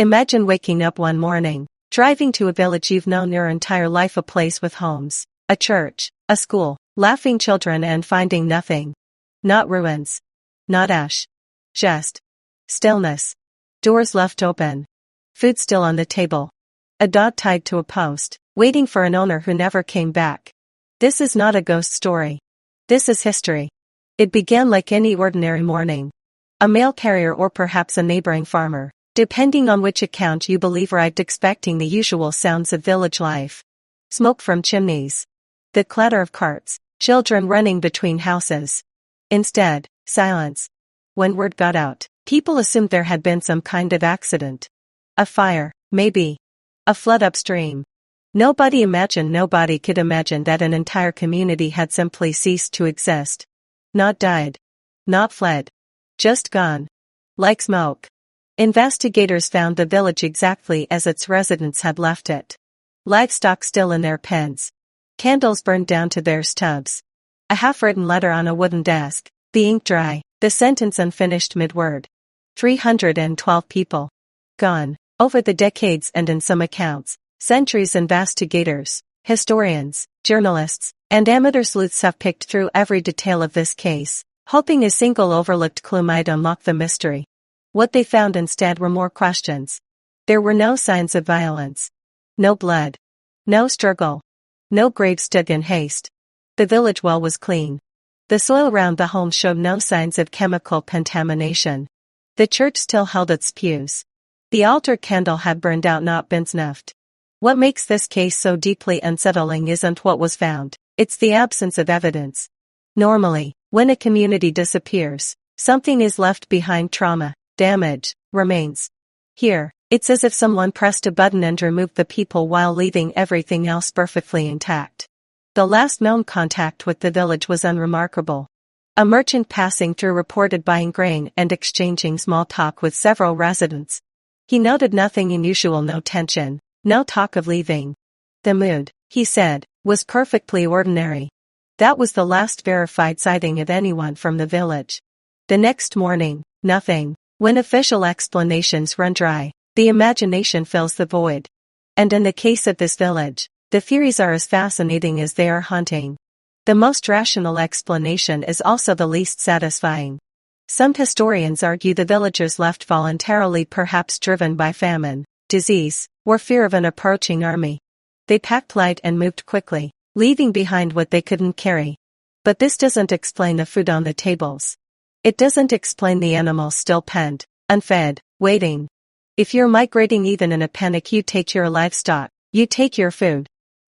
Imagine waking up one morning, driving to a village you've known your entire life, a place with homes, a church, a school, laughing children, and finding nothing. Not ruins. Not ash. Just stillness. Doors left open. Food still on the table. A dog tied to a post, waiting for an owner who never came back. This is not a ghost story. This is history. It began like any ordinary morning. A mail carrier or perhaps a neighboring farmer, depending on which account you believe, arrived expecting the usual sounds of village life. Smoke from chimneys. The clatter of carts, children running between houses. Instead, silence. When word got out, people assumed there had been some kind of accident. A fire, maybe. A flood upstream. Nobody could imagine that an entire community had simply ceased to exist. Not died. Not fled. Just gone. Like smoke. Investigators found the village exactly as its residents had left it. Livestock still in their pens. Candles burned down to their stubs. A half-written letter on a wooden desk, the ink dry, the sentence unfinished mid-word. 312 people. Gone. Over the decades, and in some accounts, centuries, investigators, historians, journalists, and amateur sleuths have picked through every detail of this case, hoping a single overlooked clue might unlock the mystery. What they found instead were more questions. There were no signs of violence. No blood. No struggle. No graves dug in haste. The village well was clean. The soil around the home showed no signs of chemical contamination. The church still held its pews. The altar candle had burned out, not been snuffed. What makes this case so deeply unsettling isn't what was found, it's the absence of evidence. Normally, when a community disappears, something is left behind: trauma, damage, remains. Here, it's as if someone pressed a button and removed the people while leaving everything else perfectly intact. The last known contact with the village was unremarkable. A merchant passing through reported buying grain and exchanging small talk with several residents. He noted nothing unusual, no tension, no talk of leaving. The mood, he said, was perfectly ordinary. That was the last verified sighting of anyone from the village. The next morning, nothing. When official explanations run dry, the imagination fills the void. And in the case of this village, the theories are as fascinating as they are haunting. The most rational explanation is also the least satisfying. Some historians argue the villagers left voluntarily, perhaps driven by famine, disease, or fear of an approaching army. They packed light and moved quickly, leaving behind what they couldn't carry. But this doesn't explain the food on the tables. It doesn't explain the animals still penned, unfed, waiting. If you're migrating, even in a panic, you take your livestock, you take your food.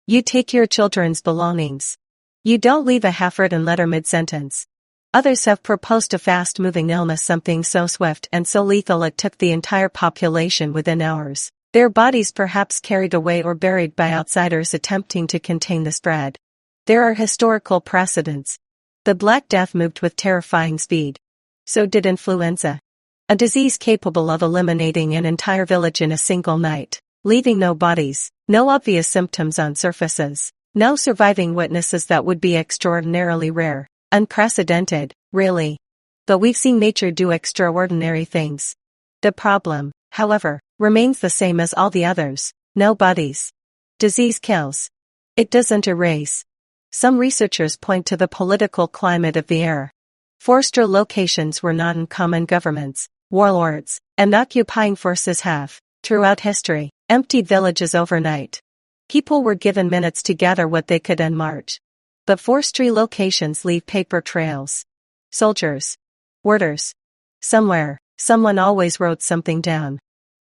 You take your children's belongings. You don't leave a half-written letter mid-sentence. Others have proposed a fast-moving illness, something so swift and so lethal it took the entire population within hours, their bodies perhaps carried away or buried by outsiders attempting to contain the spread. There are historical precedents. The Black Death moved with terrifying speed. So did influenza. A disease capable of eliminating an entire village in a single night, leaving no bodies, no obvious symptoms on surfaces, no surviving witnesses. That would be extraordinarily rare. Unprecedented, really. But we've seen nature do extraordinary things. The problem, however, remains the same as all the others: no bodies. Disease kills. It doesn't erase. Some researchers point to the political climate of the era. Forced relocations were not uncommon. Governments, warlords, and occupying forces have, throughout history, emptied villages overnight. People were given minutes to gather what they could and march. But forced relocations leave paper trails. Soldiers. Worders. Somewhere, someone always wrote something down.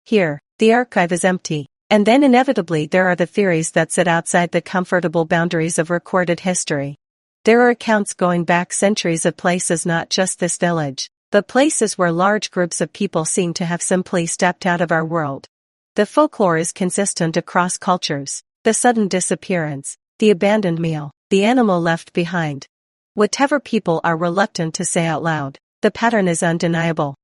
Here, the archive is empty, and then inevitably there are the theories that sit outside the comfortable boundaries of recorded history. There are accounts going back centuries of places, not just this village, but places where large groups of people seem to have simply stepped out of our world. The folklore is consistent across cultures: the sudden disappearance, the abandoned meal, the animal left behind. Whatever people are reluctant to say out loud, the pattern is undeniable.